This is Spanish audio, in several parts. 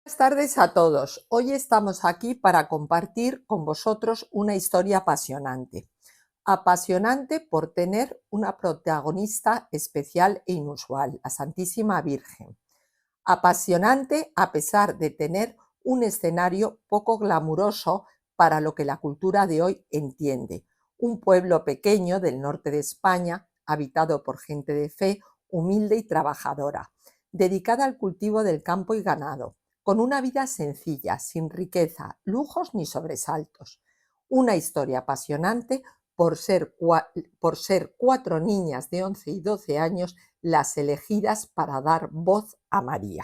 Buenas tardes a todos. Hoy estamos aquí para compartir con vosotros una historia apasionante. Apasionante por tener una protagonista especial e inusual, la Santísima Virgen. Apasionante a pesar de tener un escenario poco glamuroso para lo que la cultura de hoy entiende. Un pueblo pequeño del norte de España, habitado por gente de fe, humilde y trabajadora, dedicada al cultivo del campo y ganado, con una vida sencilla, sin riqueza, lujos ni sobresaltos. Una historia apasionante por ser cuatro niñas de 11 y 12 años las elegidas para dar voz a María.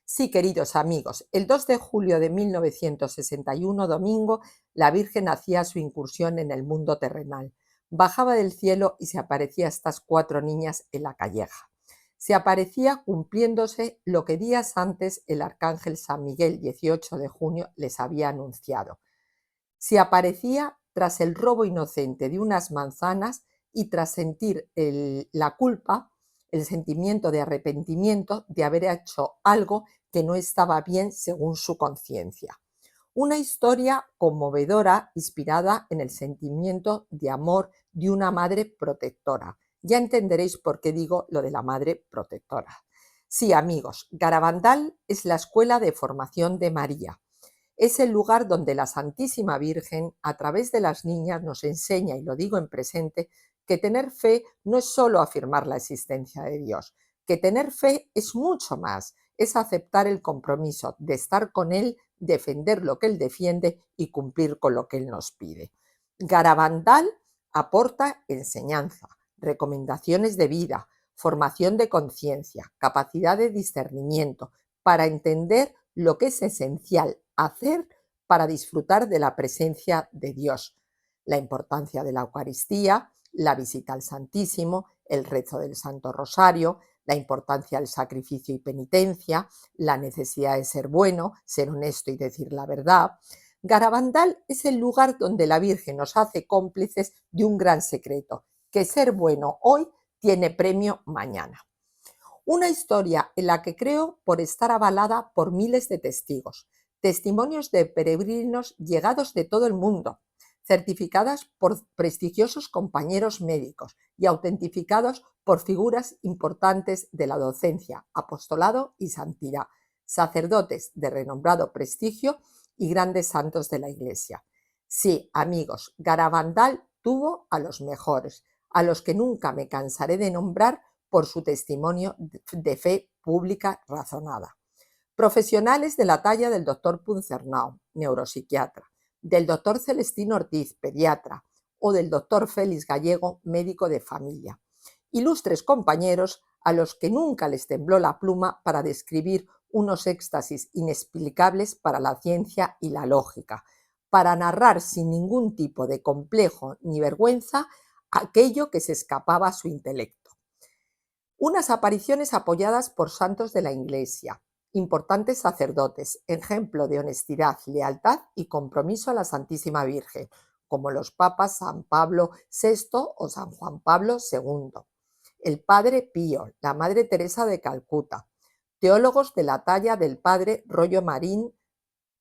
Sí, queridos amigos, el 2 de julio de 1961, domingo, la Virgen hacía su incursión en el mundo terrenal. Bajaba del cielo y se aparecía a estas cuatro niñas en la calleja. Se aparecía cumpliéndose lo que días antes el arcángel San Miguel, 18 de junio, les había anunciado. Se aparecía tras el robo inocente de unas manzanas y tras sentir la culpa, el sentimiento de arrepentimiento de haber hecho algo que no estaba bien según su conciencia. Una historia conmovedora inspirada en el sentimiento de amor de una madre protectora. Ya entenderéis por qué digo lo de la madre protectora. Sí, amigos, Garabandal es la escuela de formación de María. Es el lugar donde la Santísima Virgen, a través de las niñas, nos enseña, y lo digo en presente, que tener fe no es solo afirmar la existencia de Dios, que tener fe es mucho más, es aceptar el compromiso de estar con Él, defender lo que Él defiende y cumplir con lo que Él nos pide. Garabandal aporta enseñanza, recomendaciones de vida, formación de conciencia, capacidad de discernimiento, para entender lo que es esencial hacer para disfrutar de la presencia de Dios, la importancia de la Eucaristía, la visita al Santísimo, el rezo del Santo Rosario, la importancia del sacrificio y penitencia, la necesidad de ser bueno, ser honesto y decir la verdad. Garabandal es el lugar donde la Virgen nos hace cómplices de un gran secreto, que ser bueno hoy tiene premio mañana. Una historia en la que creo por estar avalada por miles de testigos, testimonios de peregrinos llegados de todo el mundo, certificadas por prestigiosos compañeros médicos y autentificados por figuras importantes de la docencia, apostolado y santidad, sacerdotes de renombrado prestigio y grandes santos de la Iglesia. Sí, amigos, Garabandal tuvo a los mejores, a los que nunca me cansaré de nombrar por su testimonio de fe pública razonada. Profesionales de la talla del doctor Puncernau, neuropsiquiatra, del doctor Celestino Ortiz, pediatra, o del doctor Félix Gallego, médico de familia. Ilustres compañeros a los que nunca les tembló la pluma para describir unos éxtasis inexplicables para la ciencia y la lógica, para narrar sin ningún tipo de complejo ni vergüenza aquello que se escapaba a su intelecto. Unas apariciones apoyadas por santos de la Iglesia, importantes sacerdotes, ejemplo de honestidad, lealtad y compromiso a la Santísima Virgen, como los papas San Pablo VI o San Juan Pablo II, el Padre Pío, la Madre Teresa de Calcuta, teólogos de la talla del Padre Rollo Marín,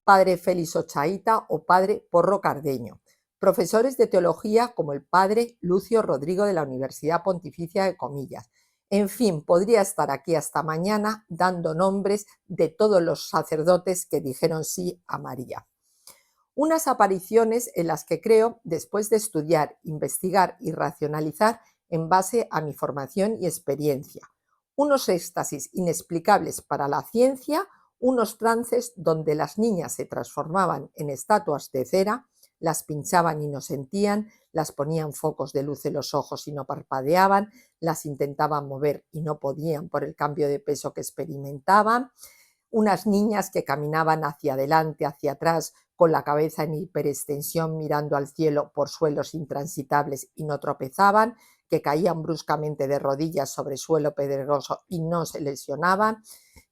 Padre Félix Ochaíta o Padre Porro Cardeño, profesores de teología como el Padre Lucio Rodrigo de la Universidad Pontificia de Comillas. En fin, podría estar aquí hasta mañana dando nombres de todos los sacerdotes que dijeron sí a María. Unas apariciones en las que creo, después de estudiar, investigar y racionalizar en base a mi formación y experiencia. Unos éxtasis inexplicables para la ciencia, unos trances donde las niñas se transformaban en estatuas de cera, las pinchaban y no sentían, las ponían focos de luz en los ojos y no parpadeaban, las intentaban mover y no podían por el cambio de peso que experimentaban, unas niñas que caminaban hacia adelante, hacia atrás, con la cabeza en hiperextensión mirando al cielo por suelos intransitables y no tropezaban, que caían bruscamente de rodillas sobre suelo pedregoso y no se lesionaban,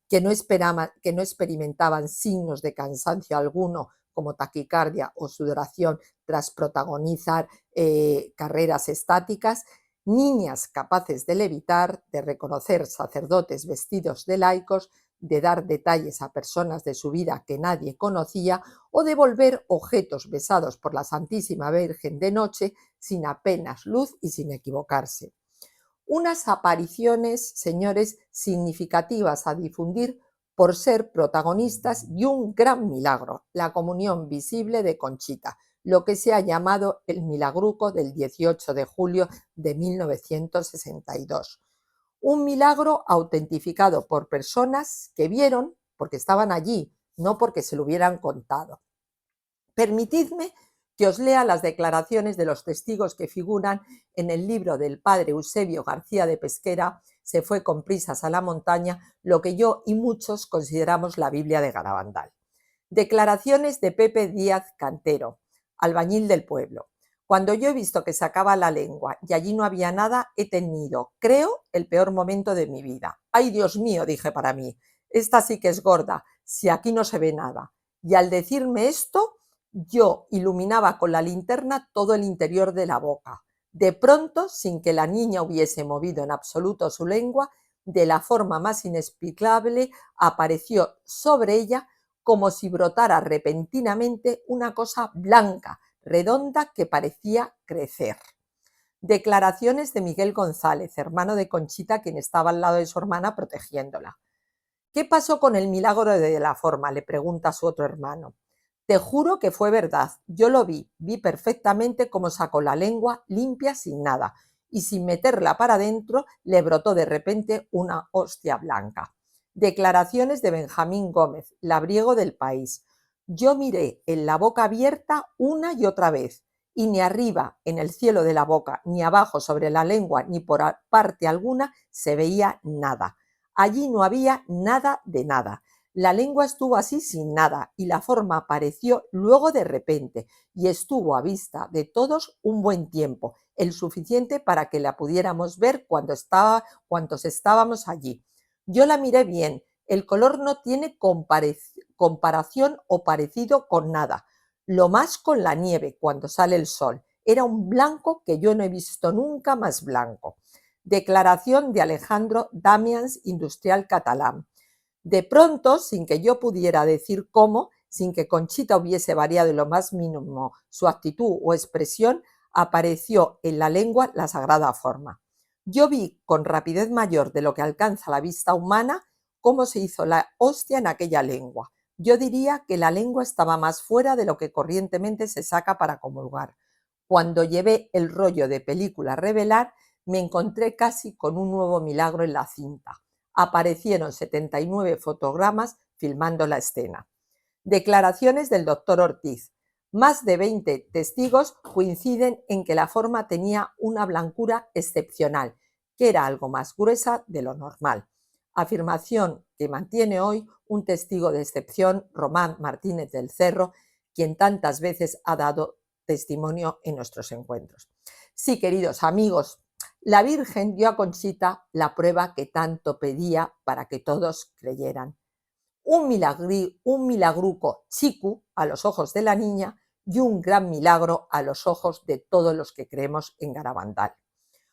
que no experimentaban signos de cansancio alguno como taquicardia o sudoración tras protagonizar carreras estáticas, niñas capaces de levitar, de reconocer sacerdotes vestidos de laicos, de dar detalles a personas de su vida que nadie conocía o de volver objetos besados por la Santísima Virgen de noche sin apenas luz y sin equivocarse. Unas apariciones, señores, significativas a difundir por ser protagonistas de un gran milagro, la comunión visible de Conchita, lo que se ha llamado el milagruco del 18 de julio de 1962. Un milagro autentificado por personas que vieron porque estaban allí, no porque se lo hubieran contado. Permitidme que os lea las declaraciones de los testigos que figuran en el libro del padre Eusebio García de Pesquera, Se fue con prisas a la montaña, lo que yo y muchos consideramos la Biblia de Garabandal. Declaraciones de Pepe Díaz Cantero, albañil del pueblo. Cuando yo he visto que sacaba la lengua y allí no había nada, he tenido, creo, el peor momento de mi vida. ¡Ay, Dios mío!, dije para mí, esta sí que es gorda, si aquí no se ve nada. Y al decirme esto, yo iluminaba con la linterna todo el interior de la boca. De pronto, sin que la niña hubiese movido en absoluto su lengua, de la forma más inexplicable apareció sobre ella como si brotara repentinamente una cosa blanca, redonda, que parecía crecer. Declaraciones de Miguel González, hermano de Conchita, quien estaba al lado de su hermana protegiéndola. ¿Qué pasó con el milagro de la forma?, le pregunta a su otro hermano. Te juro que fue verdad, yo lo vi perfectamente cómo sacó la lengua limpia sin nada, y sin meterla para adentro le brotó de repente una hostia blanca. Declaraciones de Benjamín Gómez, labriego del País. Yo miré en la boca abierta una y otra vez, y ni arriba en el cielo de la boca, ni abajo sobre la lengua, ni por parte alguna se veía nada. Allí no había nada de nada. La lengua estuvo así sin nada y la forma apareció luego de repente y estuvo a vista de todos un buen tiempo, el suficiente para que la pudiéramos ver cuantos estábamos allí. Yo la miré bien, el color no tiene comparación o parecido con nada, lo más con la nieve cuando sale el sol. Era un blanco que yo no he visto nunca más blanco. Declaración de Alejandro Damians, industrial catalán. De pronto, sin que yo pudiera decir cómo, sin que Conchita hubiese variado en lo más mínimo su actitud o expresión, apareció en la lengua la sagrada forma. Yo vi con rapidez mayor de lo que alcanza la vista humana cómo se hizo la hostia en aquella lengua. Yo diría que la lengua estaba más fuera de lo que corrientemente se saca para comulgar. Cuando llevé el rollo de película a revelar, me encontré casi con un nuevo milagro en la cinta. Aparecieron 79 fotogramas filmando la escena. Declaraciones del doctor Ortiz. Más de 20 testigos coinciden en que la forma tenía una blancura excepcional, que era algo más gruesa de lo normal. Afirmación que mantiene hoy un testigo de excepción, Román Martínez del Cerro, quien tantas veces ha dado testimonio en nuestros encuentros. Sí, queridos amigos, la Virgen dio a Conchita la prueba que tanto pedía para que todos creyeran. Un milagruco chicu a los ojos de la niña y un gran milagro a los ojos de todos los que creemos en Garabandal.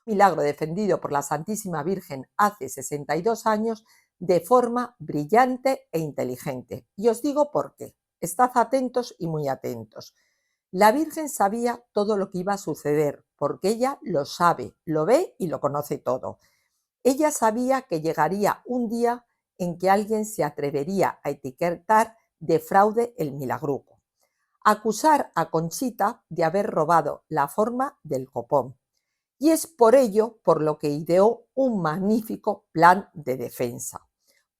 Milagro defendido por la Santísima Virgen hace 62 años de forma brillante e inteligente. Y os digo por qué. Estad atentos y muy atentos. La Virgen sabía todo lo que iba a suceder, porque ella lo sabe, lo ve y lo conoce todo. Ella sabía que llegaría un día en que alguien se atrevería a etiquetar de fraude el milagruco. Acusar a Conchita de haber robado la forma del copón. Y es por ello por lo que ideó un magnífico plan de defensa.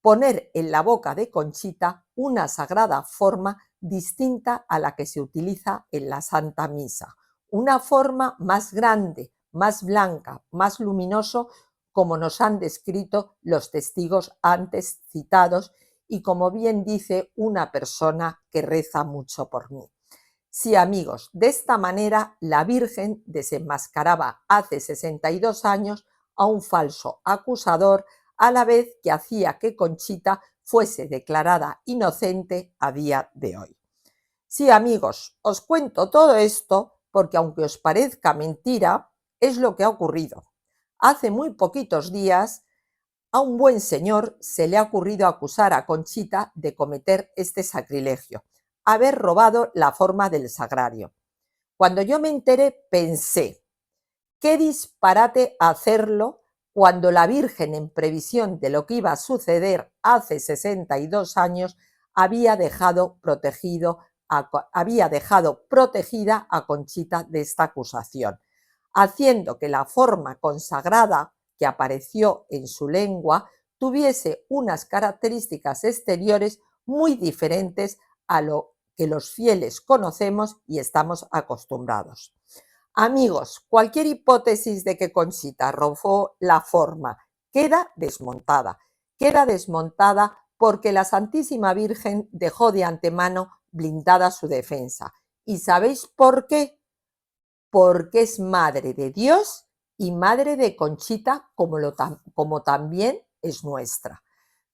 Poner en la boca de Conchita una sagrada forma distinta a la que se utiliza en la Santa Misa. Una forma más grande, más blanca, más luminoso, como nos han descrito los testigos antes citados y como bien dice una persona que reza mucho por mí. Sí, amigos, de esta manera la Virgen desenmascaraba hace 62 años a un falso acusador, a la vez que hacía que Conchita fuese declarada inocente a día de hoy. Sí, amigos, os cuento todo esto porque, aunque os parezca mentira, es lo que ha ocurrido. Hace muy poquitos días A un buen señor se le ha ocurrido acusar a Conchita de cometer este sacrilegio, haber robado la forma del sagrario. Cuando yo me enteré, pensé, qué disparate hacerlo cuando la Virgen, en previsión de lo que iba a suceder hace 62 años, había dejado protegida a Conchita de esta acusación, haciendo que la forma consagrada que apareció en su lengua tuviese unas características exteriores muy diferentes a lo que los fieles conocemos y estamos acostumbrados. Amigos, cualquier hipótesis de que Conchita robó la forma queda desmontada porque la Santísima Virgen dejó de antemano blindada su defensa. ¿Y sabéis por qué? Porque es madre de Dios y madre de Conchita, como también es nuestra.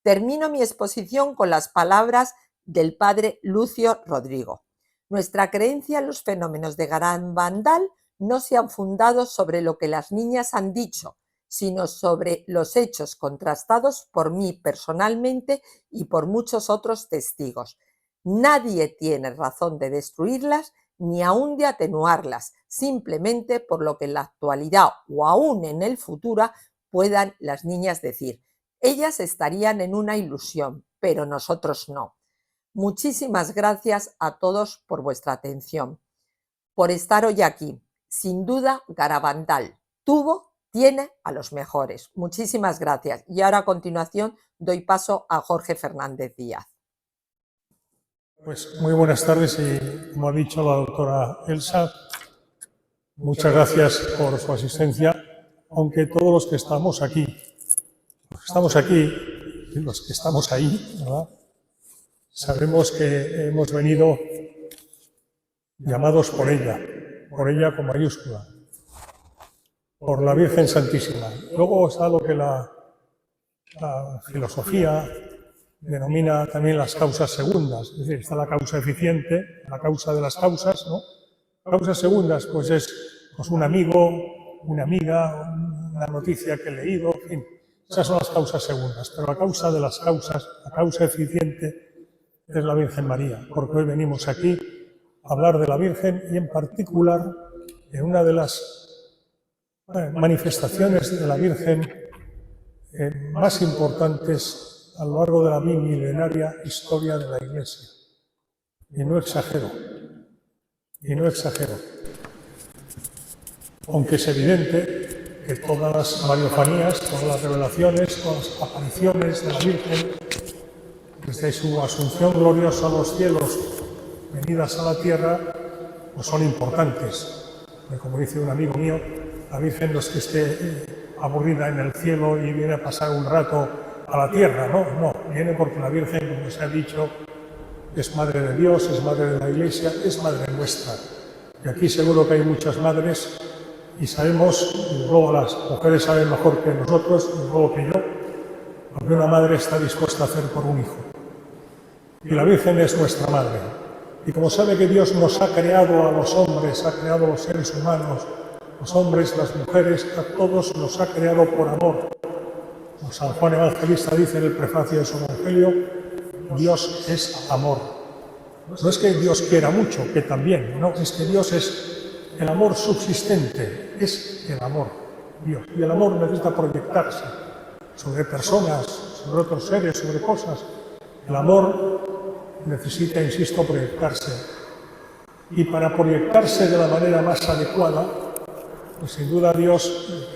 Termino mi exposición con las palabras del padre Lucio Rodrigo. Nuestra creencia en los fenómenos de Garabandal no se han fundado sobre lo que las niñas han dicho, sino sobre los hechos contrastados por mí personalmente y por muchos otros testigos. Nadie tiene razón de destruirlas ni aún de atenuarlas, simplemente por lo que en la actualidad o aún en el futuro puedan las niñas decir. Ellas estarían en una ilusión, pero nosotros no. Muchísimas gracias a todos por vuestra atención, por estar hoy aquí. Sin duda, Garabandal tiene a los mejores. Muchísimas gracias. Y ahora a continuación doy paso a Jorge Fernández Díaz. Pues muy buenas tardes y, como ha dicho la doctora Elsa, muchas gracias por su asistencia, aunque todos los que estamos aquí y los que estamos ahí, ¿verdad?, sabemos que hemos venido llamados por ella con mayúscula, por la Virgen Santísima. Luego está lo que la filosofía denomina también las causas segundas, es decir, está la causa eficiente, la causa de las causas, ¿no? Causas segundas, pues es un amigo, una amiga, una noticia que he leído, en fin, esas son las causas segundas, pero la causa de las causas, la causa eficiente, es la Virgen María, porque hoy venimos aquí a hablar de la Virgen y en particular en una de las manifestaciones de la Virgen más importantes a lo largo de la milenaria historia de la Iglesia. Y no exagero. Aunque es evidente que todas las mariofanías, todas las revelaciones, todas las apariciones de la Virgen, desde su asunción gloriosa a los cielos, venidas a la tierra, pues son importantes. Como dice un amigo mío, la Virgen no es que esté aburrida en el cielo y viene a pasar un rato a la tierra, no, viene porque la Virgen, como se ha dicho, es madre de Dios, es madre de la Iglesia, es madre nuestra. Y aquí seguro que hay muchas madres y sabemos, y luego las mujeres saben mejor que nosotros, y luego que yo, lo que una madre está dispuesta a hacer por un hijo. Y la Virgen es nuestra madre. Y como sabe que Dios nos ha creado a los hombres, ha creado a los seres humanos, los hombres, las mujeres, a todos nos ha creado por amor. Como San Juan Evangelista dice en el prefacio de su Evangelio, Dios es amor. No es que Dios quiera mucho, que también, no, es que Dios es el amor subsistente, es el amor, Dios. Y el amor necesita proyectarse sobre personas, sobre otros seres, sobre cosas. El amor necesita, insisto, proyectarse. Y para proyectarse de la manera más adecuada, pues sin duda Dios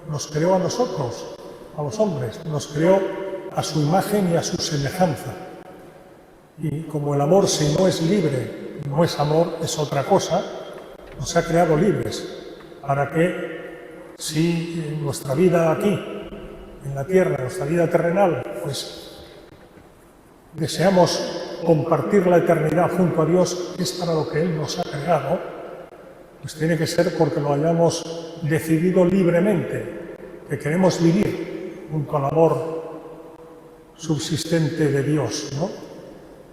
nos creó a nosotros, a los hombres, nos creó a su imagen y a su semejanza. Y como el amor, si no es libre, no es amor, es otra cosa, nos ha creado libres para que, si nuestra vida aquí, en la tierra, nuestra vida terrenal, pues deseamos compartir la eternidad junto a Dios, que es para lo que Él nos ha creado, pues tiene que ser porque lo hayamos decidido libremente, que queremos vivir junto al amor subsistente de Dios, ¿no?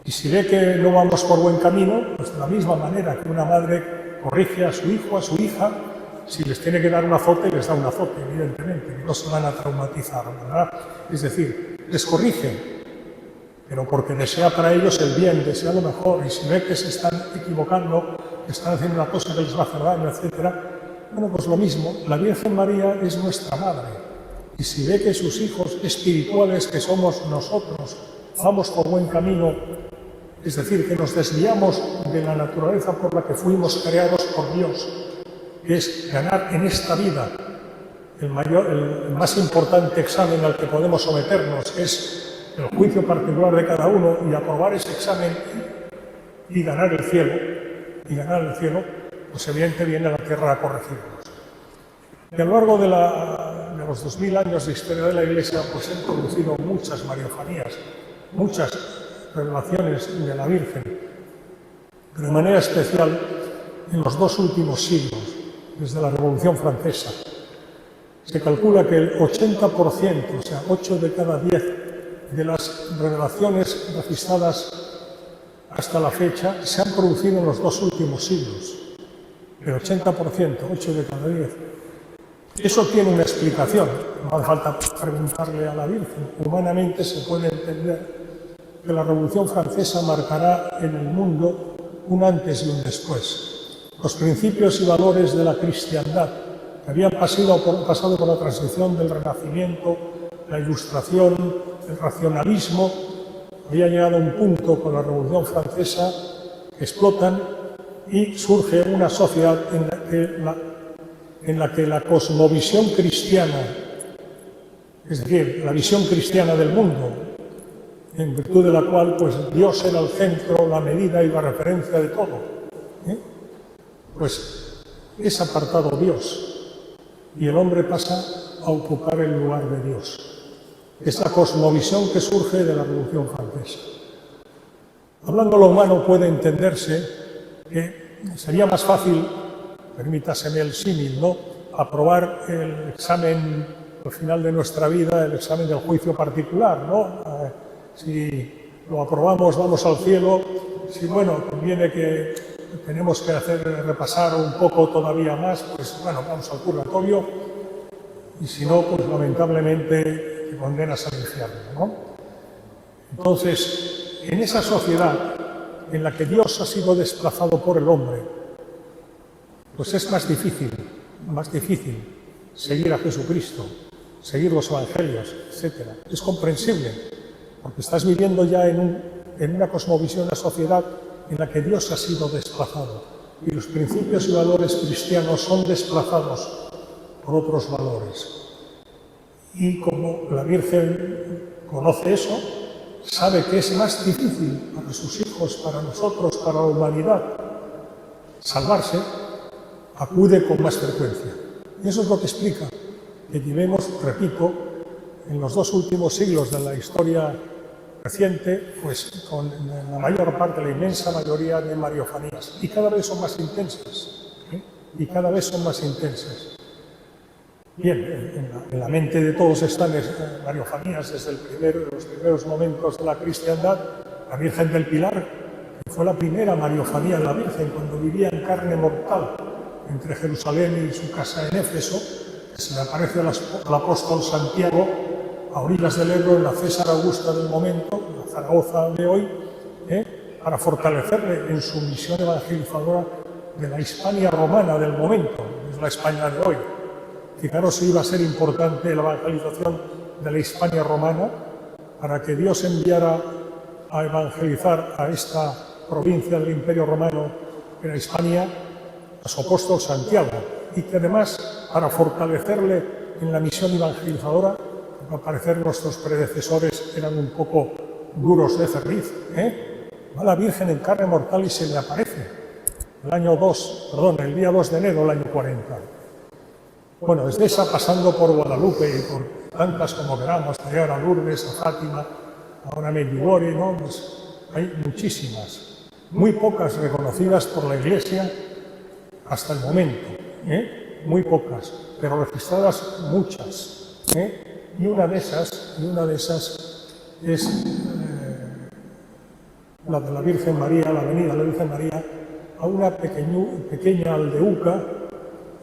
Y si ve que no vamos por buen camino, pues de la misma manera que una madre corrige a su hijo, a su hija, si les tiene que dar un azote, les da un azote, evidentemente, que no se van a traumatizar, ¿verdad? Es decir, les corrige, pero porque desea para ellos el bien, desea lo mejor, y si ve que se están equivocando, que están haciendo una cosa que les va a hacer daño, etc., bueno, pues lo mismo, la Virgen María es nuestra madre, y si ve que sus hijos espirituales, que somos nosotros, vamos por buen camino, es decir, que nos desviamos de la naturaleza por la que fuimos creados por Dios, que es ganar en esta vida el más importante examen al que podemos someternos, es el juicio particular de cada uno, y aprobar ese examen y ganar el cielo, pues evidentemente viene a la tierra a corregirnos. Y a lo largo de los 2000 años de historia de la Iglesia, pues se han producido muchas mariofanías, muchas revelaciones de la Virgen, pero de manera especial en los 2 últimos siglos, desde la Revolución Francesa. Se calcula que el 80%, o sea, 8 de cada 10 de las revelaciones registradas hasta la fecha se han producido en los 2 últimos siglos. El 80%, 8 de cada 10. Eso tiene una explicación, no hace falta preguntarle a la Virgen. Humanamente se puede entender que la Revolución Francesa marcará en el mundo un antes y un después. Los principios y valores de la cristiandad que habían pasado por la transición del Renacimiento, la Ilustración, el racionalismo, había llegado a un punto con la Revolución Francesa que explotan y surge una sociedad en la que la cosmovisión cristiana, es decir, la visión cristiana del mundo, en virtud de la cual pues, Dios era el centro, la medida y la referencia de todo, pues es apartado Dios y el hombre pasa a ocupar el lugar de Dios. Es la cosmovisión que surge de la Revolución Francesa. Hablando lo humano puede entenderse que sería más fácil, permítaseme el símil, ¿no?, aprobar el examen al final de nuestra vida, el examen del juicio particular, ¿no? Si lo aprobamos vamos al cielo, si bueno, conviene que tenemos que repasar un poco todavía más, pues bueno, vamos al purgatorio, y si no, pues lamentablemente te condenas al infierno, ¿no? Entonces, en esa sociedad en la que Dios ha sido desplazado por el hombre, pues es más difícil seguir a Jesucristo, seguir los evangelios, etc. Es comprensible, porque estás viviendo ya en una cosmovisión, una sociedad en la que Dios ha sido desplazado y los principios y valores cristianos son desplazados por otros valores. Y como la Virgen conoce eso, sabe que es más difícil para sus hijos, para nosotros, para la humanidad, salvarse, acude con más frecuencia. Y eso es lo que explica que llevemos, repito, en los 2 últimos siglos de la historia reciente, pues con la mayor parte, la inmensa mayoría de mariofanías. Y cada vez son más intensas. Y cada vez son más intensas. Bien, en la mente de todos están mariofanías desde los primeros momentos de la cristiandad. La Virgen del Pilar, que fue la primera mariofanía de la Virgen cuando vivía en carne mortal entre Jerusalén y su casa en Éfeso, que se le aparece al apóstol Santiago a orillas del Ebro, en la César Augusta del momento, la Zaragoza de hoy, para fortalecerle en su misión evangelizadora de la Hispania romana del momento, es la España de hoy. Fijaros si iba a ser importante la evangelización de la Hispania romana para que Dios enviara a evangelizar a esta provincia del Imperio Romano, que era Hispania, a su apóstol Santiago, y que además, para fortalecerle en la misión evangelizadora, al parecer nuestros predecesores eran un poco duros de cerviz, va la Virgen en carne mortal y se le aparece el día 2 de enero del año 40. Bueno, desde esa, pasando por Guadalupe y por tantas como queramos, hasta llegar a Lourdes, a Fátima, ahora a Medjugorje, ¿no? Pues hay muchísimas, muy pocas reconocidas por la Iglesia hasta el momento, muy pocas, pero registradas muchas, y una de esas es la de la Virgen María, la venida de la Virgen María a una pequeña aldeuca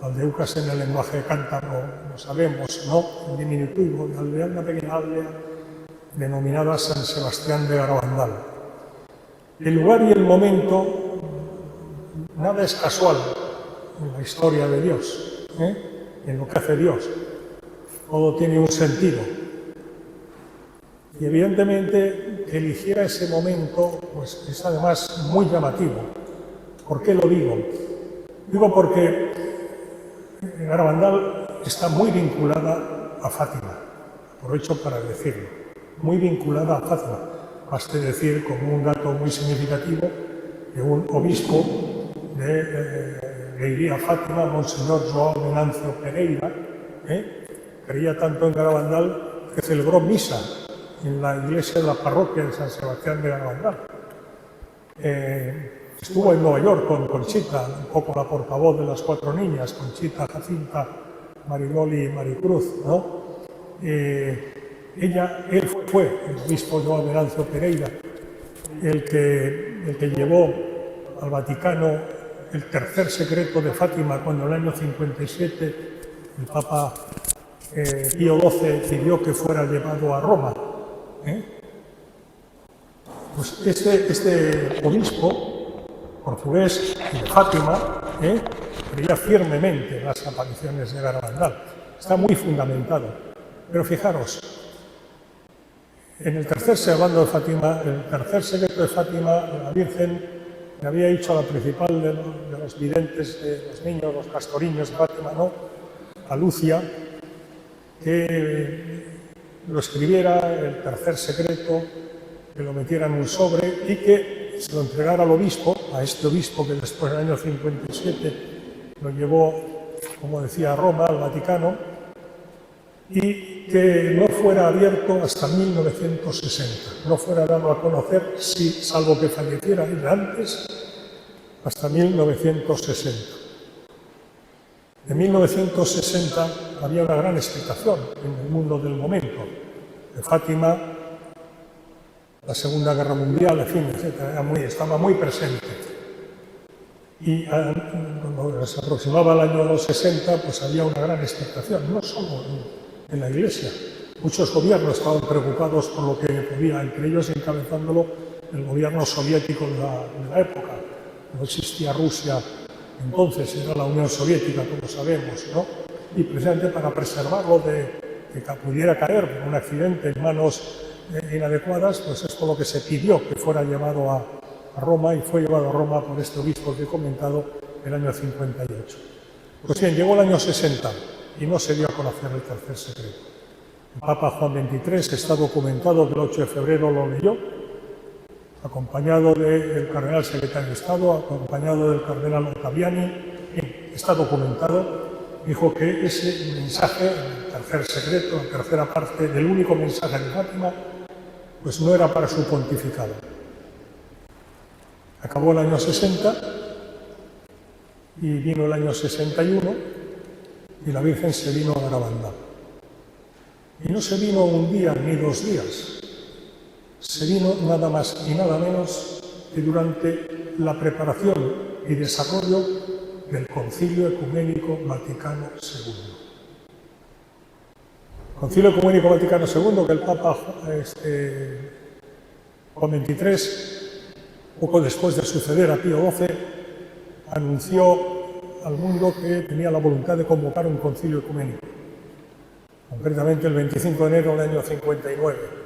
Aldeucas en el lenguaje cántaro, lo sabemos, ¿no? En diminutivo, de aldea, una pequeña aldea denominada San Sebastián de Garabandal. El lugar y el momento, nada es casual en la historia de Dios, en lo que hace Dios. Todo tiene un sentido. Y evidentemente que eligiera ese momento, pues es además muy llamativo. ¿Por qué lo digo? Digo porque Garabandal está muy vinculada a Fátima, aprovecho para decirlo, muy vinculada a Fátima. Baste decir como un dato muy significativo que un obispo de Leiría Fátima, Monseñor João Venancio Pereira, creía tanto en Garabandal que celebró misa en la iglesia de la parroquia de San Sebastián de Garabandal. Estuvo en Nueva York con Conchita, un poco la portavoz de las 4 niñas, Conchita, Jacinta, Mariloli y Maricruz, ¿no? Él fue el obispo João Venancio Pereira, el que llevó al Vaticano el tercer secreto de Fátima cuando en el año 57 el Papa Pío XII pidió que fuera llevado a Roma. Pues este obispo portugués de Fátima creía firmemente en las apariciones de Garabandal. Está muy fundamentado. Pero fijaros, en el tercer secreto de Fátima, la Virgen le había dicho a la principal de los videntes, de los niños, los pastoriños de Fátima, ¿no?, a Lucia, que lo escribiera el tercer secreto, que lo metiera en un sobre y que se lo entregara al obispo, a este obispo que después del año 57 lo llevó, como decía, a Roma, al Vaticano, y que no fuera abierto hasta 1960, no fuera dado a conocer, salvo que falleciera antes, hasta 1960. En 1960 había una gran expectación en el mundo del momento. De Fátima, la Segunda Guerra Mundial, en fin, etcétera, estaba muy presente. Y cuando se aproximaba el año 60, pues había una gran expectación, no solo en la Iglesia. Muchos gobiernos estaban preocupados por lo que podía, entre ellos encabezándolo el gobierno soviético de la época. No existía Rusia entonces, era la Unión Soviética, como sabemos, ¿no? Y precisamente para preservarlo de que pudiera caer por un accidente en manos inadecuadas, pues es por lo que se pidió que fuera llevado a Roma, y fue llevado a Roma por este obispo que he comentado el año 58. Pues bien, llegó el año 60 y no se dio a conocer el tercer secreto. El Papa Juan XXIII está documentado que el 8 de febrero lo leyó, acompañado del cardenal secretario de Estado, acompañado del cardenal Ottaviani. Está documentado. Dijo que ese mensaje, el tercer secreto, la tercera parte del único mensaje de Fátima, pues no era para su pontificado. Acabó el año 60 y vino el año 61 y la Virgen se vino a Garabandal. Y no se vino un día ni 2 días, se vino nada más y nada menos que durante la preparación y desarrollo del Concilio Ecuménico Vaticano II. Concilio Ecuménico Vaticano II que el Papa Juan XXIII, poco después de suceder a Pío XII, anunció al mundo que tenía la voluntad de convocar un concilio ecuménico, concretamente el 25 de enero del año 59.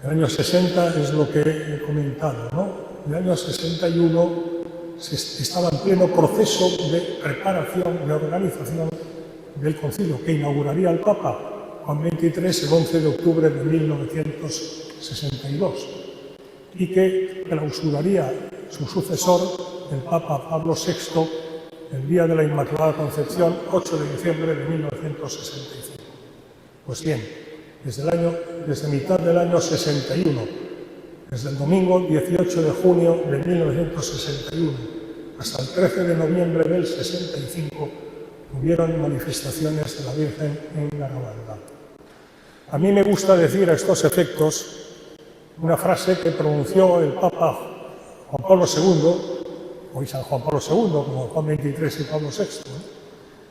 El año 60 es lo que he comentado, ¿no? El año 61 estaba en pleno proceso de preparación, de organización del concilio que inauguraría el Papa Juan XXIII el 11 de octubre de 1962 y que clausuraría su sucesor, el Papa Pablo VI, el día de la Inmaculada Concepción, 8 de diciembre de 1965. Pues bien, desde mitad del año 61, desde el domingo 18 de junio de 1961 hasta el 13 de noviembre del 65, hubieron manifestaciones de la Virgen en Garabandal. A mí me gusta decir a estos efectos una frase que pronunció el Papa Juan Pablo II, hoy San Juan Pablo II, como Juan XXIII y Pablo VI,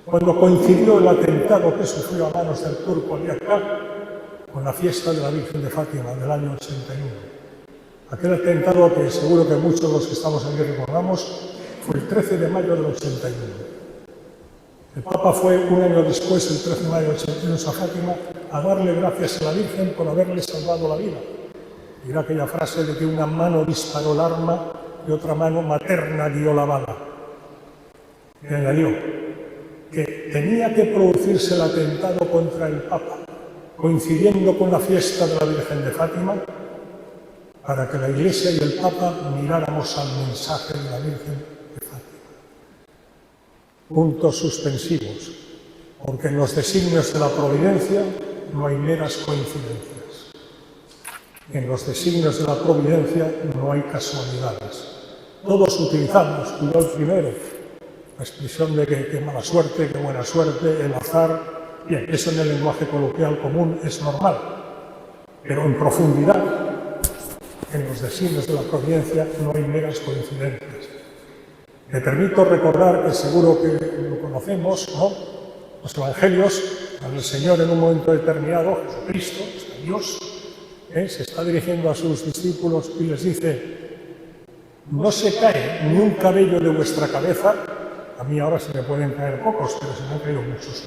cuando coincidió el atentado que sufrió a manos del turco Ali Akbar con la fiesta de la Virgen de Fátima del año 81. Aquel atentado que seguro que muchos de los que estamos aquí recordamos fue el 13 de mayo del 81. El Papa fue un año después, el 13 de mayo del 81, a Fátima a darle gracias a la Virgen por haberle salvado la vida. Y era aquella frase de que una mano disparó el arma y otra mano materna guió la bala. Y añadió que tenía que producirse el atentado contra el Papa, coincidiendo con la fiesta de la Virgen de Fátima, para que la Iglesia y el Papa miráramos al mensaje de la Virgen de Fátima. Puntos suspensivos, porque en los designios de la providencia no hay meras coincidencias. En los designios de la providencia no hay casualidades. Todos utilizamos, yo el primero, la expresión de que mala suerte, que buena suerte, el azar. Bien, eso en el lenguaje coloquial común es normal, pero en profundidad, en los designios de la providencia no hay meras coincidencias. Me permito recordar, que seguro que lo conocemos, ¿no? Los evangelios, cuando el Señor en un momento determinado, Jesucristo, Dios, se está dirigiendo a sus discípulos y les dice: no se cae ni un cabello de vuestra cabeza. A mí ahora se me pueden caer pocos, pero se me han caído muchos.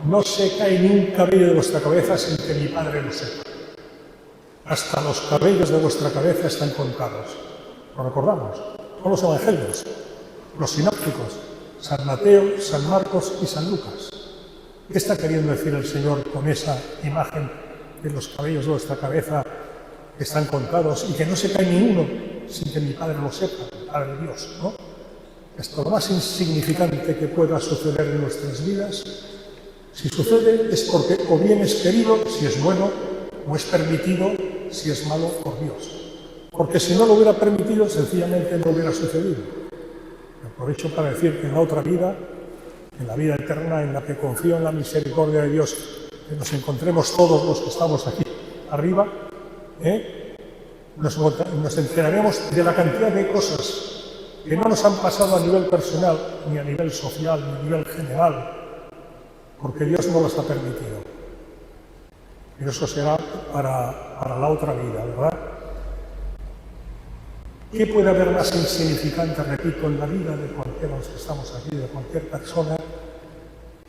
No se cae ni un cabello de vuestra cabeza sin que mi Padre lo sepa. Hasta los cabellos de vuestra cabeza están contados. ¿Lo recordamos? Son los evangelios, los sinópticos, San Mateo, San Marcos y San Lucas. ¿Qué está queriendo decir el Señor con esa imagen de los cabellos de vuestra cabeza que están contados y que no se cae ni uno sin que mi Padre lo sepa, el Padre de Dios, ¿no? Esto lo más insignificante que pueda suceder en nuestras vidas, si sucede es porque o bien es querido, si es bueno, o es permitido, si es malo, por Dios. Porque si no lo hubiera permitido, sencillamente no hubiera sucedido. Aprovecho para decir que en la otra vida, en la vida eterna, en la que confío en la misericordia de Dios, que nos encontremos todos los que estamos aquí arriba, nos enteraremos de la cantidad de cosas que no nos han pasado a nivel personal, ni a nivel social, ni a nivel general, porque Dios no las ha permitido. Y eso será para la otra vida, ¿verdad? ¿Qué puede haber más insignificante, repito, en la vida de cualquiera de los que estamos aquí, de cualquier persona,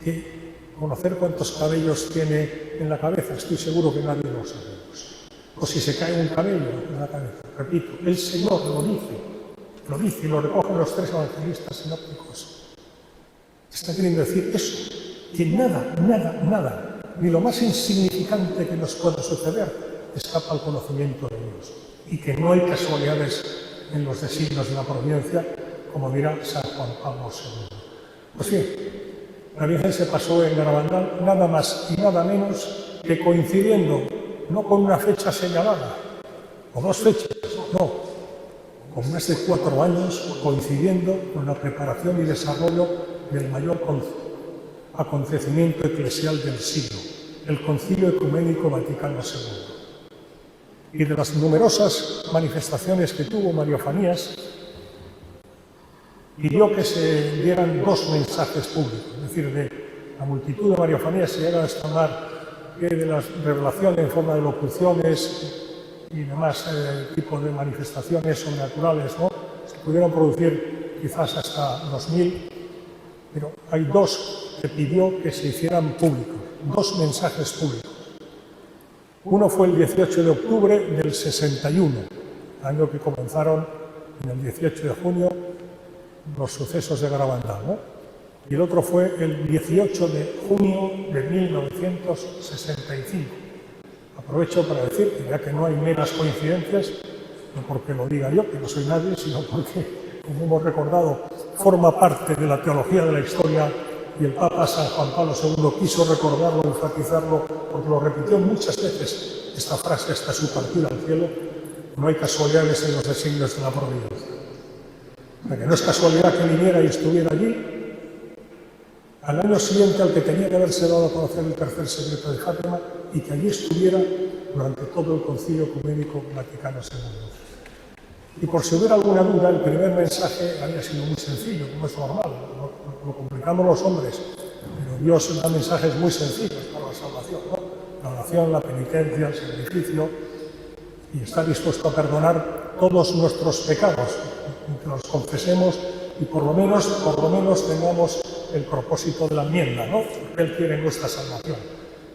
que conocer cuántos cabellos tiene en la cabeza? Estoy seguro que nadie lo sabemos. O si se cae un cabello en la cabeza. Repito, el Señor lo dice y lo recogen los tres evangelistas sinópticos. Está queriendo decir eso, que nada, ni lo más insignificante que nos pueda suceder escapa al conocimiento de Dios, y que no hay casualidades en los designios de la providencia, como dirá San Juan Pablo II. Pues bien, la Virgen se pasó en Garabandal nada más y nada menos que coincidiendo, no con una fecha señalada, o dos fechas, no, con más de 4 años, coincidiendo con la preparación y desarrollo del mayor acontecimiento eclesial del siglo, el Concilio Ecuménico Vaticano II. Y de las numerosas manifestaciones que tuvo María Fanías, pidió que se dieran 2 mensajes públicos, es decir, de la multitud de María Fanías se llega a estimar que de las revelaciones en forma de locuciones y demás tipos de manifestaciones sobrenaturales, ¿no?, se pudieron producir quizás hasta 2000, pero hay 2 que pidió que se hicieran públicos, 2 mensajes públicos. Uno fue el 18 de octubre del 61, el año que comenzaron en el 18 de junio los sucesos de Garabandal, ¿no? Y el otro fue el 18 de junio de 1965. Aprovecho para decir que ya que no hay meras coincidencias, no porque lo diga yo, que no soy nadie, sino porque, como hemos recordado, forma parte de la teología de la historia, y el Papa San Juan Pablo II quiso recordarlo, enfatizarlo, porque lo repitió muchas veces esta frase hasta su partida al cielo: no hay casualidades en los designios de la providencia. O sea, que no es casualidad que viniera y estuviera allí al año siguiente al que tenía que haberse dado a conocer el tercer secreto de Fátima, y que allí estuviera durante todo el Concilio Ecuménico Vaticano II. Y por si hubiera alguna duda, el primer mensaje había sido muy sencillo, como es normal, lo complicamos los hombres, pero Dios da mensajes muy sencillos para la salvación, ¿no? La oración, la penitencia, el sacrificio, y está dispuesto a perdonar todos nuestros pecados, que los confesemos y por lo menos tengamos el propósito de la enmienda, ¿no? Porque Él quiere nuestra salvación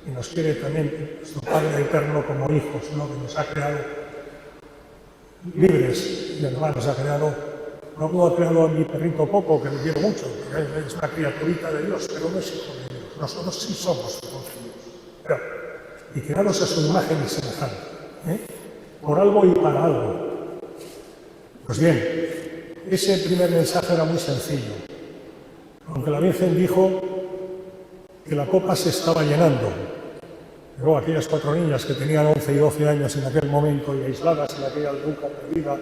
y nos quiere también nuestro Padre eterno como hijos, ¿no? Que nos ha creado libres y además nos ha creado, no como ha creado a mi perrito Poco, que lo quiero mucho, que es una criaturita de Dios, pero no es hijo de Dios. Nosotros sí somos hijos de Dios. Y creados a su imagen y semejanza, por algo y para algo. Pues bien, ese primer mensaje era muy sencillo. Aunque la Virgen dijo que la copa se estaba llenando, luego aquellas 4 niñas que tenían 11 y 12 años en aquel momento y aisladas en aquella alduca perdida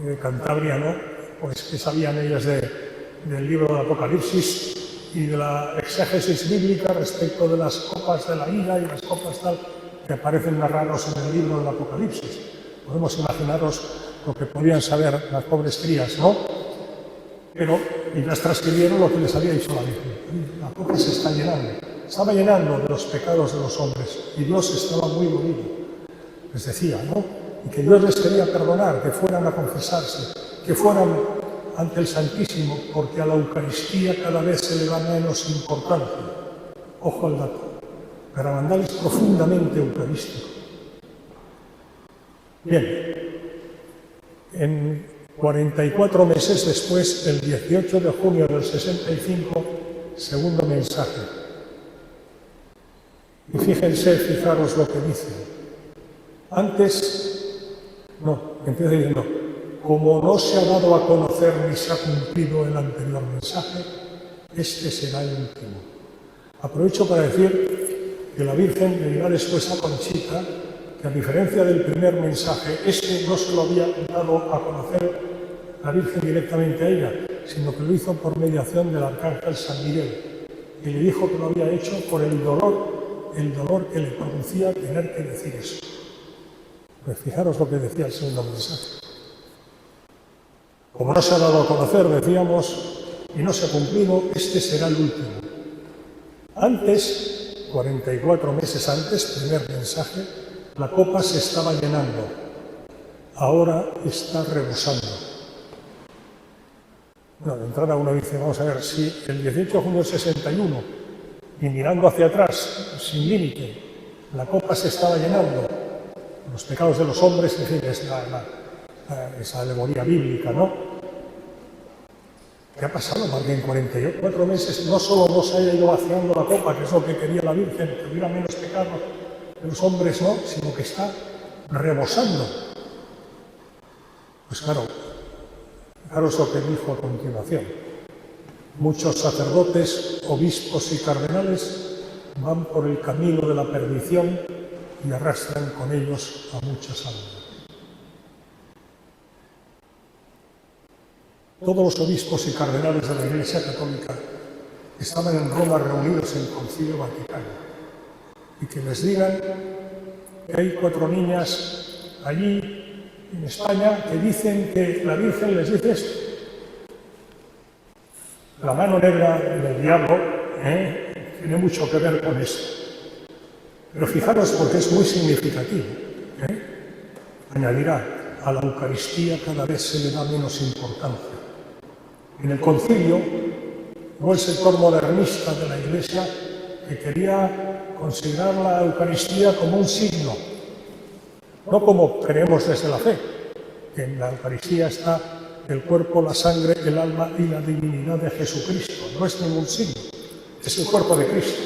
de Cantabria, ¿no? Pues que sabían ellas del libro del Apocalipsis y de la exégesis bíblica respecto de las copas de la ira y las copas tal que aparecen narrados en el libro del Apocalipsis. Podemos imaginaros lo que podían saber las pobres crías, ¿no? Pero ellas transcribieron lo que les había dicho la Virgen. La copa se está llenando. Estaba llenando de los pecados de los hombres y Dios estaba muy dolido. Les decía, ¿no? Y que Dios les quería perdonar, que fueran a confesarse, que fueran ante el Santísimo, porque a la Eucaristía cada vez se le da menos importancia. Ojo al dato. Garabandal es profundamente eucarístico. Bien, en 44 meses después, el 18 de junio del 65, segundo mensaje. Y fíjense, fijaros lo que dice. Antes, empieza diciendo, como no se ha dado a conocer ni se ha cumplido el anterior mensaje, este será el último. Aprovecho para decir que la Virgen le dirá después a Conchita que a diferencia del primer mensaje, este no se lo había dado a conocer la Virgen directamente a ella, sino que lo hizo por mediación del arcángel San Miguel, y le dijo que lo había hecho por el dolor que le producía tener que decir eso. Pues fijaros lo que decía el segundo mensaje. Como no se ha dado a conocer, decíamos, y no se ha cumplido, este será el último. Antes, 44 meses antes, primer mensaje, la copa se estaba llenando. Ahora está rebosando. Bueno, de entrada uno dice, vamos a ver, si el 18 de junio del 61, y mirando hacia atrás, sin límite, la copa se estaba llenando, los pecados de los hombres, en fin, es esa alegoría bíblica, ¿no? ¿Qué ha pasado? Más de 44 meses no solo no se haya ido vaciando la copa, que es lo que quería la Virgen, que hubiera menos pecados de los hombres, no, sino que está rebosando. Pues claro, fijaros lo que dijo a continuación. Muchos sacerdotes, obispos y cardenales van por el camino de la perdición y arrastran con ellos a muchas almas. Todos los obispos y cardenales de la Iglesia Católica estaban en Roma reunidos en el Concilio Vaticano y que les digan que hay 4 niñas allí en España que dicen que la Virgen les dice esto. La mano negra del diablo tiene mucho que ver con esto. Pero fijaros porque es muy significativo. Añadirá, a la Eucaristía cada vez se le da menos importancia. En el concilio hubo el sector modernista de la Iglesia que quería considerar la Eucaristía como un signo, no como creemos desde la fe, que en la Eucaristía está el cuerpo, la sangre, el alma y la divinidad de Jesucristo. No es ningún signo, es el cuerpo de Cristo.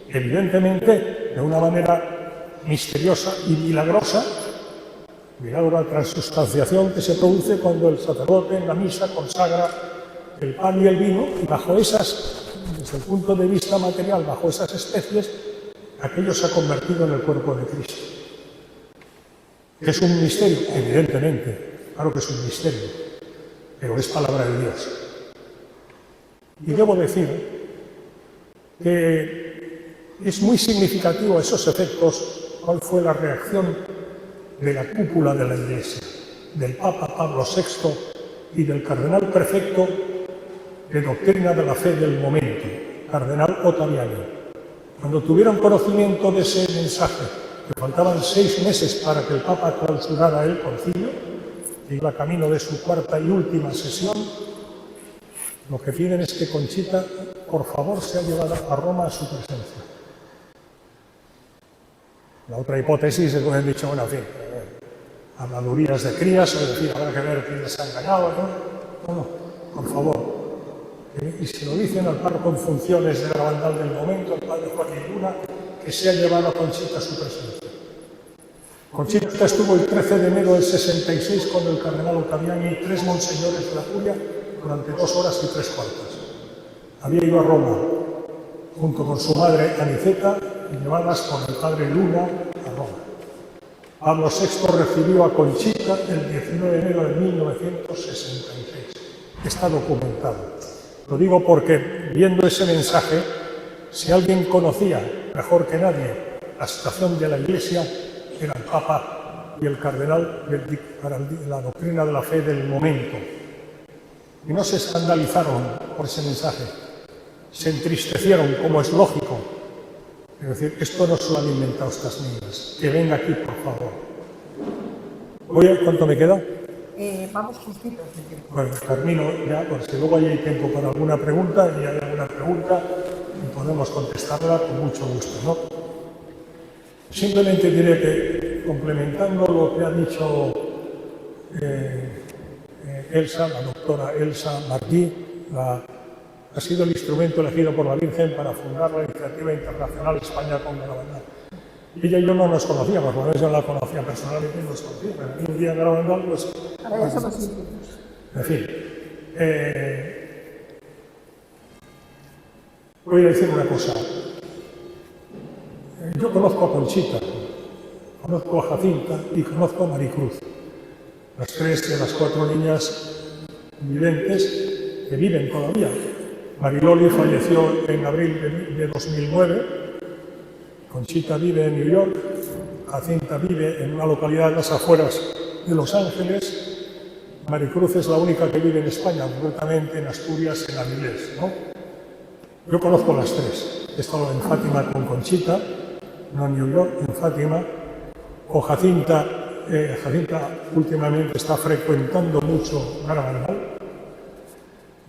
Evidentemente, de una manera misteriosa y milagrosa, milagro de la transustanciación que se produce cuando el sacerdote en la misa consagra el pan y el vino, y bajo esas, desde el punto de vista material, bajo esas especies, aquello se ha convertido en el cuerpo de Cristo. ¿Es un misterio? Evidentemente, claro que es un misterio, pero es palabra de Dios. Y debo decir que es muy significativo esos efectos, cuál fue la reacción de la cúpula de la Iglesia. del Papa Pablo VI y del cardenal prefecto de doctrina de la fe del momento, cardenal Ottaviani. Cuando tuvieron conocimiento de ese mensaje, que faltaban 6 meses para que el Papa clausurara el concilio, que iba camino de su cuarta y última sesión, lo que piden es que Conchita, por favor, sea llevada a Roma a su presencia. La otra hipótesis es que han dicho, bueno, en fin, habladurías de crías, es decir, habrá que ver quién les ha engañado, ¿no? No, por favor. Y si lo dicen al párroco en funciones de Garabandal del momento, el padre Joaquín Luna, que sea llevado a Conchita a su presencia. Conchita estuvo el 13 de enero del 66 con el cardenal Ottaviani y 3 monseñores de la Curia durante 2 horas y 3 cuartos. Había ido a Roma junto con su madre Aniceta y llevadas por el padre Luna a Roma. Pablo VI recibió a Conchita el 19 de enero de 1966. Está documentado. Lo digo porque, viendo ese mensaje, si alguien conocía mejor que nadie la situación de la Iglesia, era el Papa y el cardenal para la doctrina de la fe del momento. Y no se escandalizaron por ese mensaje, se entristecieron, como es lógico. Es decir, esto no se lo han inventado estas niñas. Que venga aquí, por favor. ¿Cuánto me queda? Vamos justitos. Bueno, termino ya, porque luego hay tiempo para alguna pregunta, y hay alguna pregunta y podemos contestarla con mucho gusto, ¿no? Simplemente diré que, complementando lo que ha dicho Elsa, la doctora Elsa Martí, ha sido el instrumento elegido por la Virgen para fundar la iniciativa internacional España con Garabandal. Ella y yo no nos conocíamos, por eso yo la conocía personalmente y nos conocía, pero un día en Garabandal, pues... En fin, voy a decir una cosa. Yo conozco a Conchita, conozco a Jacinta y conozco a Maricruz, las 3 de las 4 niñas viventes que viven todavía. Mariloli falleció en abril de 2009, Conchita vive en New York, Jacinta vive en una localidad de las afueras de Los Ángeles, Maricruz es la única que vive en España, concretamente en Asturias, en Avilés, ¿no? Yo conozco las 3. He estado en Fátima con Conchita, no en New York, en Fátima. Con Jacinta, Jacinta últimamente está frecuentando mucho Garabandal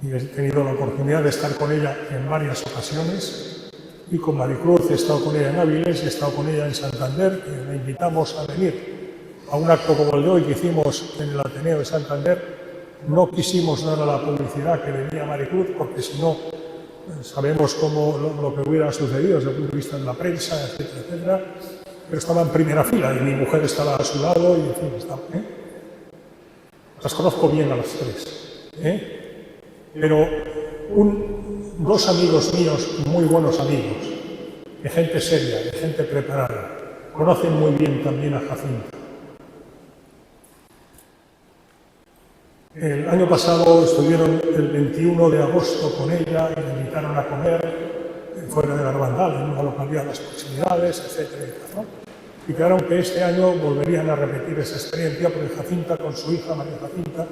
y he tenido la oportunidad de estar con ella en varias ocasiones. Y con Maricruz he estado con ella en Avilés, he estado con ella en Santander, que la invitamos a venir a un acto como el de hoy que hicimos en el Ateneo de Santander. No quisimos dar a la publicidad que venía Maricruz, porque si no, sabemos cómo lo que hubiera sucedido desde el punto de vista de la prensa, etcétera, etcétera. Pero estaba en primera fila y mi mujer estaba a su lado y, en fin, estaba, las conozco bien a las 3. Pero 2 amigos míos, muy buenos amigos, de gente seria, de gente preparada, conocen muy bien también a Jacinta. El año pasado estuvieron el 21 de agosto con ella y la invitaron a comer fuera de Garabandal, en una localidad de las proximidades, etcétera, ¿no? Y quedaron que este año volverían a repetir esa experiencia, porque Jacinta con su hija María Jacinta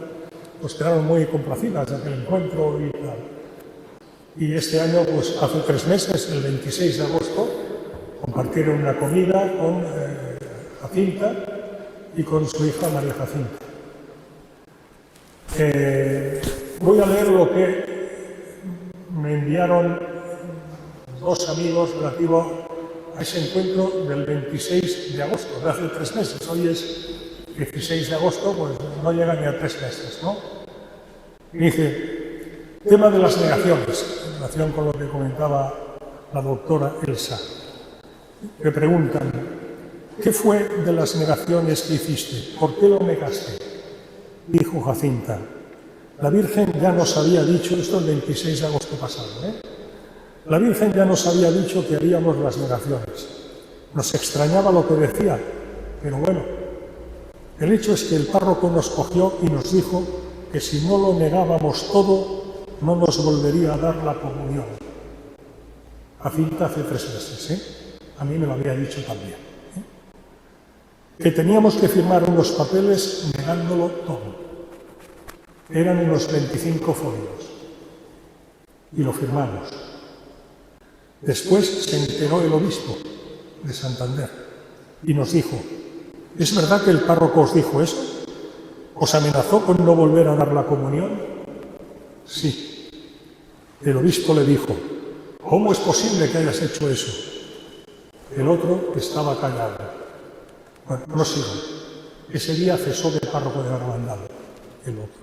pues quedaron muy complacidas de aquel encuentro y tal. Y este año, pues hace 3 meses, el 26 de agosto, compartieron una comida con Jacinta y con su hija María Jacinta. Voy a leer lo que me enviaron 2 amigos relativo a ese encuentro del 26 de agosto, de hace 3 meses. Hoy es 16 de agosto, pues no llega ni a 3 meses, ¿no? Y dice, tema de las negaciones, en relación con lo que comentaba la doctora Elsa. Me preguntan, ¿qué fue de las negaciones que hiciste? ¿Por qué lo negaste? Dijo Jacinta, la Virgen ya nos había dicho, esto el 26 de agosto pasado, la Virgen ya nos había dicho que haríamos las negaciones. Nos extrañaba lo que decía, pero bueno, el hecho es que el párroco nos cogió y nos dijo que si no lo negábamos todo, no nos volvería a dar la comunión. Jacinta hace 3 meses, a mí me lo había dicho también. que teníamos que firmar unos papeles negándolo todo. Eran unos 25 folios. Y lo firmamos. Después se enteró el obispo de Santander y nos dijo: ¿es verdad que el párroco os dijo eso? ¿Os amenazó con no volver a dar la comunión? Sí. El obispo le dijo: ¿cómo es posible que hayas hecho eso? El otro estaba callado. Bueno, no sigo. Ese día cesó de párroco de Garabandal, el otro.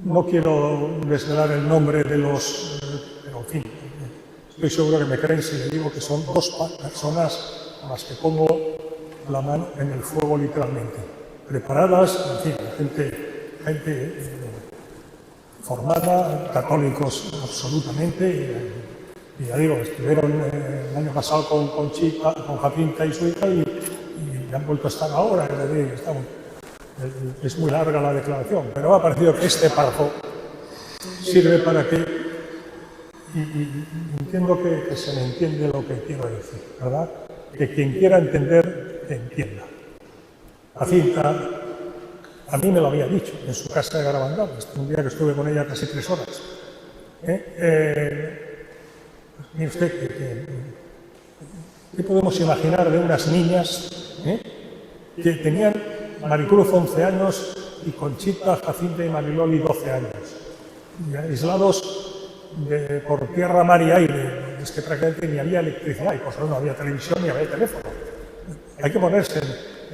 No quiero desvelar el nombre de los... pero en fin, estoy seguro que me creen si le digo que son dos personas a las que pongo la mano en el fuego literalmente. Preparadas, en fin, gente formada, católicos absolutamente, y ya digo, estuvieron el año pasado con Jacinta y su hija y han vuelto a estar ahora, es muy larga la declaración, pero me ha parecido que este párrafo sirve para que, y entiendo que se me entiende lo que quiero decir, ¿verdad? Que quien quiera entender, que entienda. Jacinta a mí me lo había dicho en su casa de Garabandal, un día que estuve con ella casi 3 horas. Mire usted, ¿qué podemos imaginar de unas niñas que tenían Maricruz 11 años y Conchita, Jacinta y Mariloli 12 años, y aislados por tierra, mar y aire? Es que prácticamente ni había electricidad, y por eso no había televisión ni había teléfono. Hay que ponerse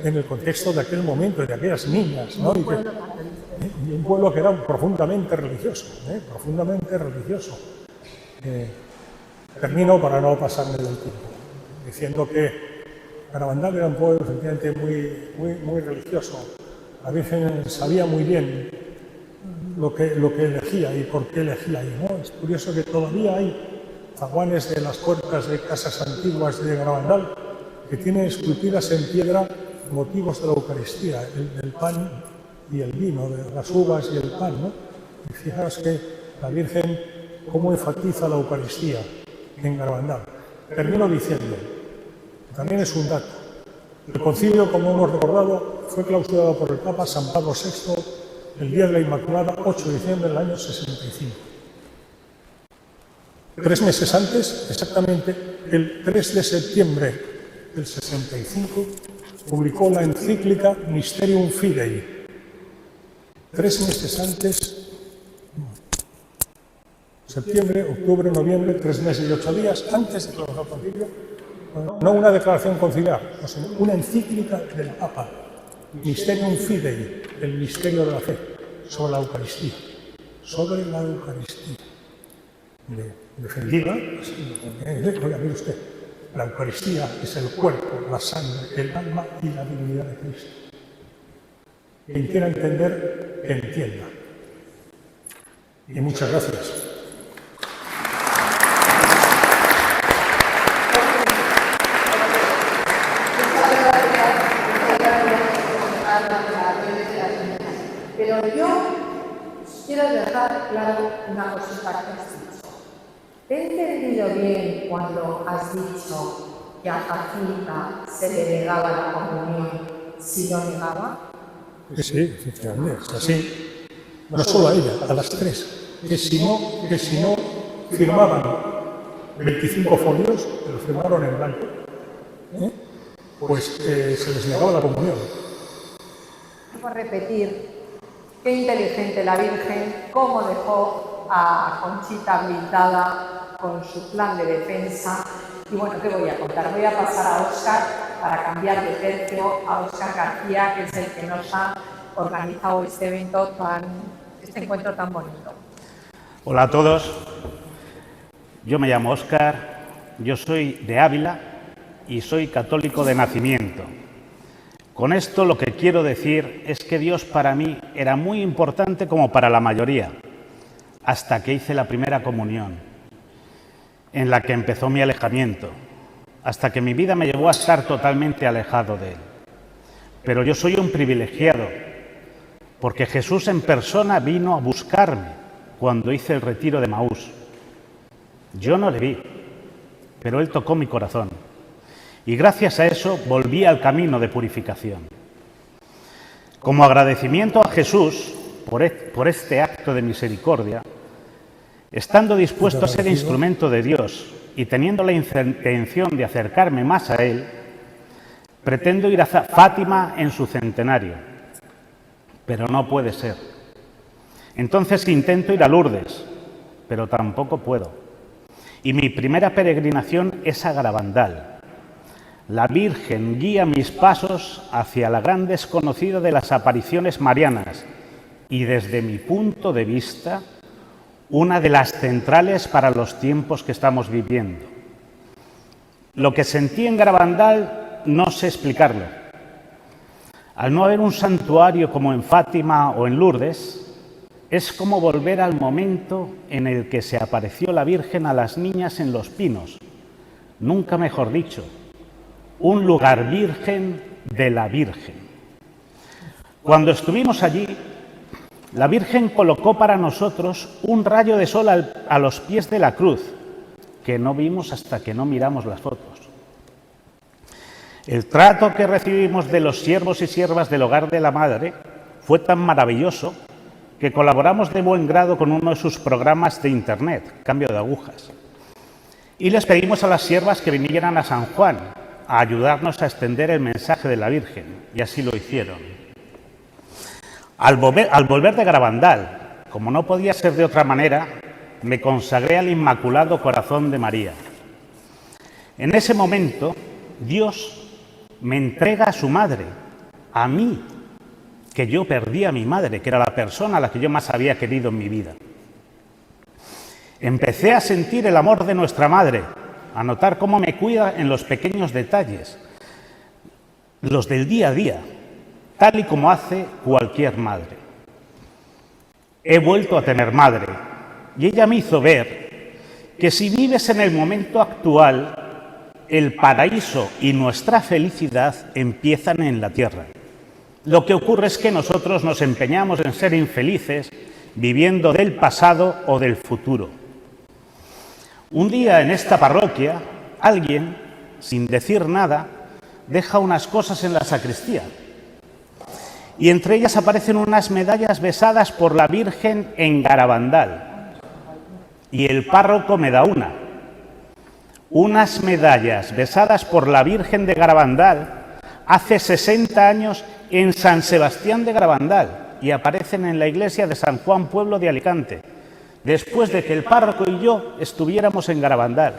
en el contexto de aquel momento, de aquellas niñas, ¿no? Y un pueblo que era profundamente religioso, profundamente religioso. Termino para no pasarme del tiempo, diciendo que Garabandal era un pueblo efectivamente muy religioso. La Virgen sabía muy bien lo que elegía y por qué elegía ahí, ¿no? Es curioso que todavía hay zaguanes de las puertas de casas antiguas de Garabandal que tienen esculpidas en piedra motivos de la Eucaristía, el pan y el vino, de las uvas y el pan, ¿no? Y fijaos que la Virgen cómo enfatiza la Eucaristía en Garabandal. Termino diciendo, también es un dato, el concilio, como hemos recordado, fue clausurado por el Papa San Pablo VI el día de la Inmaculada, 8 de diciembre del año 65. 3 meses antes, exactamente el 3 de septiembre del 65, publicó la encíclica Mysterium Fidei. 3 meses antes, septiembre, octubre, noviembre, 3 meses y 8 días antes de clausurar el concilio, no una declaración conciliar, sino una encíclica del Papa, Mysterium Fidei, el misterio de la fe, sobre la Eucaristía. Sobre la Eucaristía. Defendida, oiga, mire usted, la Eucaristía es el cuerpo, la sangre, el alma y la divinidad de Cristo. Quien quiera entender, que entienda. Y muchas gracias. Pero yo quiero dejar claro una cosita que has dicho. ¿Te he entendido bien cuando has dicho que a Jacinta se le negaba la comunión si lo negaba? Sí, efectivamente, es así. No solo a ella, a las 3. Que si no firmaban 25 folios, que los firmaron en blanco, pues se les negaba la comunión. Por repetir, qué inteligente la Virgen, cómo dejó a Conchita blindada con su plan de defensa. Y bueno, ¿qué voy a contar? Voy a pasar a Óscar para cambiar de tercio, a Óscar García, que es el que nos ha organizado este evento, este encuentro tan bonito. Hola a todos, yo me llamo Óscar, yo soy de Ávila y soy católico de nacimiento. Con esto lo que quiero decir es que Dios para mí era muy importante como para la mayoría, hasta que hice la primera comunión, en la que empezó mi alejamiento, hasta que mi vida me llevó a estar totalmente alejado de Él. Pero yo soy un privilegiado, porque Jesús en persona vino a buscarme cuando hice el retiro de Maús. Yo no le vi, pero Él tocó mi corazón. y gracias a eso volví al camino de purificación. Como agradecimiento a Jesús por este acto de misericordia, estando dispuesto a ser instrumento de Dios y teniendo la intención de acercarme más a Él, pretendo ir a Fátima en su centenario, pero no puede ser. Entonces intento ir a Lourdes, pero tampoco puedo. Y mi primera peregrinación es a Garabandal. La Virgen guía mis pasos hacia la gran desconocida de las apariciones marianas y, desde mi punto de vista, una de las centrales para los tiempos que estamos viviendo. Lo que sentí en Garabandal no sé explicarlo. Al no haber un santuario como en Fátima o en Lourdes, es como volver al momento en el que se apareció la Virgen a las niñas en Los Pinos, nunca mejor dicho, un lugar virgen de la Virgen. Cuando estuvimos allí, la Virgen colocó para nosotros un rayo de sol a los pies de la cruz, que no vimos hasta que no miramos las fotos. El trato que recibimos de los siervos y siervas del Hogar de la Madre fue tan maravilloso que colaboramos de buen grado con uno de sus programas de Internet, Cambio de Agujas. Y les pedimos a las siervas que vinieran a San Juan a ayudarnos a extender el mensaje de la Virgen, y así lo hicieron. Al volver de Garabandal, como no podía ser de otra manera, me consagré al Inmaculado Corazón de María. En ese momento, Dios me entrega a su madre, a mí, que yo perdí a mi madre, que era la persona a la que yo más había querido en mi vida. Empecé a sentir el amor de nuestra madre, a notar cómo me cuida en los pequeños detalles, los del día a día, tal y como hace cualquier madre. He vuelto a tener madre y ella me hizo ver que si vives en el momento actual, el paraíso y nuestra felicidad empiezan en la tierra. Lo que ocurre es que nosotros nos empeñamos en ser infelices viviendo del pasado o del futuro. Un día en esta parroquia, alguien, sin decir nada, deja unas cosas en la sacristía. Y entre ellas aparecen unas medallas besadas por la Virgen en Garabandal. Y el párroco me da unas medallas besadas por la Virgen de Garabandal hace 60 años en San Sebastián de Garabandal y aparecen en la iglesia de San Juan, pueblo de Alicante, después de que el párroco y yo estuviéramos en Garabandal.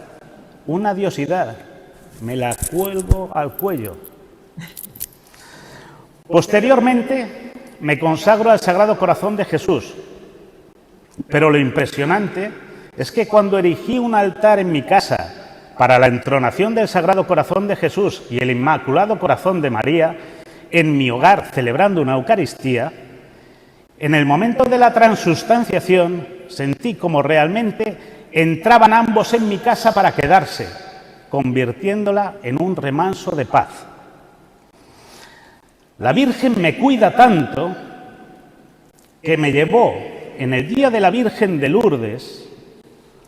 Una diosidad, me la cuelgo al cuello. Posteriormente me consagro al Sagrado Corazón de Jesús, pero lo impresionante es que cuando erigí un altar en mi casa para la entronación del Sagrado Corazón de Jesús y el Inmaculado Corazón de María, en mi hogar celebrando una Eucaristía, en el momento de la transustanciación sentí como realmente entraban ambos en mi casa para quedarse, convirtiéndola en un remanso de paz. La Virgen me cuida tanto que me llevó en el día de la Virgen de Lourdes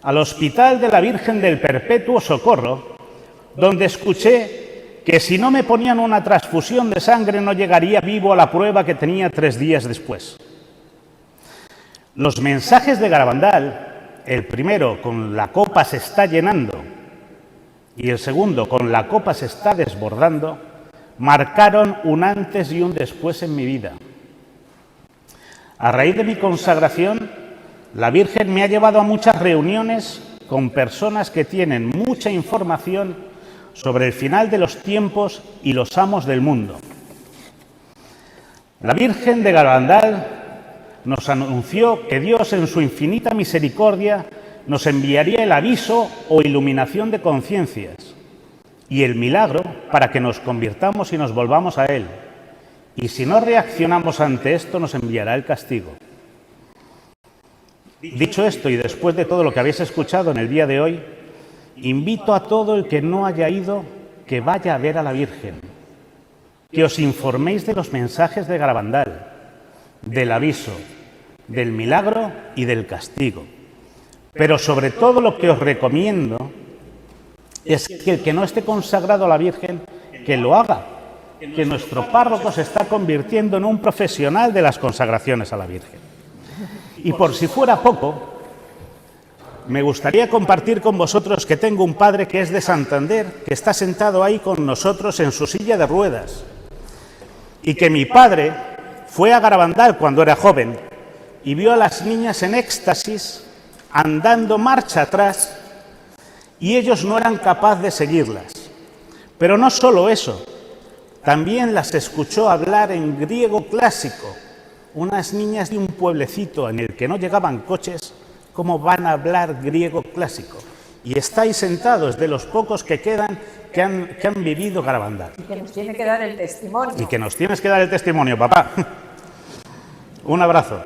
al Hospital de la Virgen del Perpetuo Socorro, donde escuché que si no me ponían una transfusión de sangre no llegaría vivo a la prueba que tenía 3 días después. Los mensajes de Garabandal, el primero con la copa se está llenando y el segundo con la copa se está desbordando, marcaron un antes y un después en mi vida. A raíz de mi consagración, la Virgen me ha llevado a muchas reuniones con personas que tienen mucha información sobre el final de los tiempos y los amos del mundo. La Virgen de Garabandal nos anunció que Dios, en su infinita misericordia, nos enviaría el aviso o iluminación de conciencias y el milagro para que nos convirtamos y nos volvamos a Él. Y si no reaccionamos ante esto, nos enviará el castigo. Dicho esto, y después de todo lo que habéis escuchado en el día de hoy, invito a todo el que no haya ido que vaya a ver a la Virgen, que os informéis de los mensajes de Garabandal, del aviso, del milagro y del castigo. Pero sobre todo lo que os recomiendo es que el que no esté consagrado a la Virgen, que lo haga, que nuestro párroco se está convirtiendo en un profesional de las consagraciones a la Virgen. Y por si fuera poco, me gustaría compartir con vosotros que tengo un padre que es de Santander, que está sentado ahí con nosotros en su silla de ruedas, y que mi padre fue a Garabandal cuando era joven y vio a las niñas en éxtasis, andando marcha atrás, y ellos no eran capaces de seguirlas. Pero no solo eso, también las escuchó hablar en griego clásico. Unas niñas de un pueblecito en el que no llegaban coches, ¿cómo van a hablar griego clásico? Y estáis sentados, de los pocos que quedan que han vivido Garabandal. Y que nos tiene que dar el testimonio. Y que nos tienes que dar el testimonio, papá. Un abrazo.